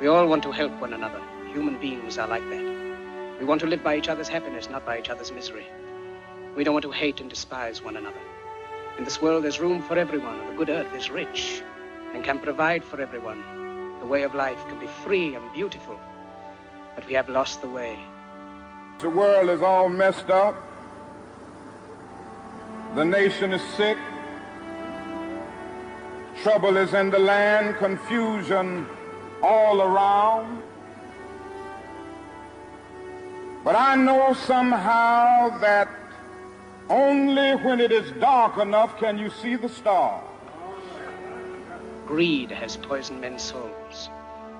We all want to help one another. Human beings are like that. We want to live by each other's happiness, not by each other's misery. We don't want to hate and despise one another. In this world, there's room for everyone, and the good earth is rich and can provide for everyone. The way of life can be free and beautiful, but we have lost the way. The world is all messed up. The nation is sick. Trouble is in the land, confusion all around. But I know somehow that only when it is dark enough can you see the stars. Greed has poisoned men's souls,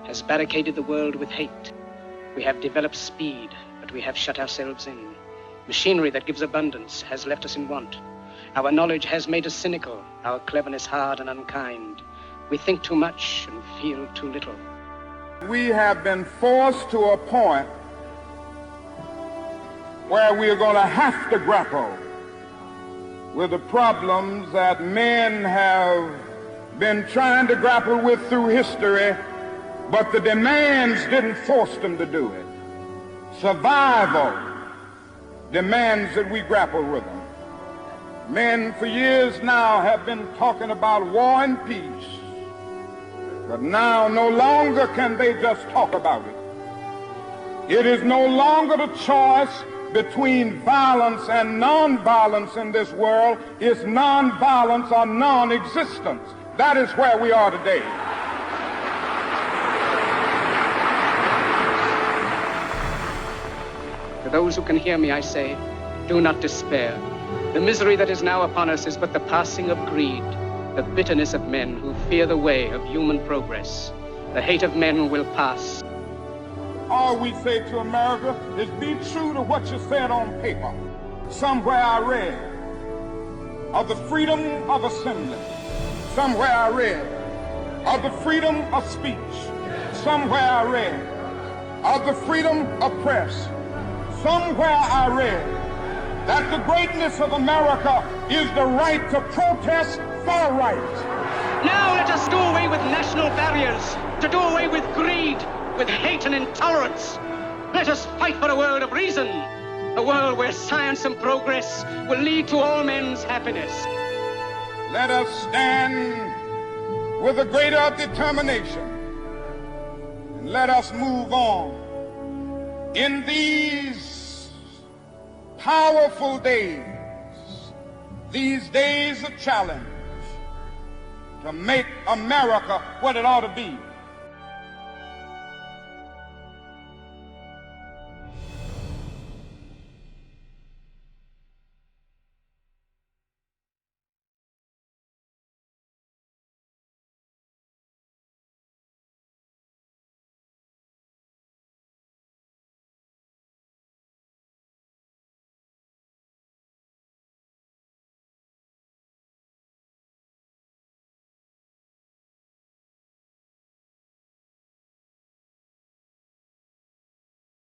has barricaded the world with hate. We have developed speed, but we have shut ourselves in. Machinery that gives abundance has left us in want. Our knowledge has made us cynical, our cleverness hard and unkind. We think too much and feel too little. We have been forced to a point where we are going to have to grapple with the problems that men have been trying to grapple with through history, but the demands didn't force them to do it. Survival demands that we grapple with them. Men for years now have been talking about war and peace, but now no longer can they just talk about it. It is no longer the choice between violence and non-violence in this world. It's non-violence or non-existence. That is where we are today. To those who can hear me, I say, do not despair. The misery that is now upon us is but the passing of greed, the bitterness of men who fear the way of human progress. The hate of men will pass. All we say to America is be true to what you said on paper. Somewhere I read of the freedom of assembly. Somewhere I read of the freedom of speech. Somewhere I read of the freedom of press. Somewhere I read that the greatness of America is the right to protest for rights. Now let us do away with national barriers, to do away with greed, with hate and intolerance. Let us fight for a world of reason, a world where science and progress will lead to all men's happiness. Let us stand with a greater determination, and let us move on in these powerful days, these days of challenge, to make America what it ought to be.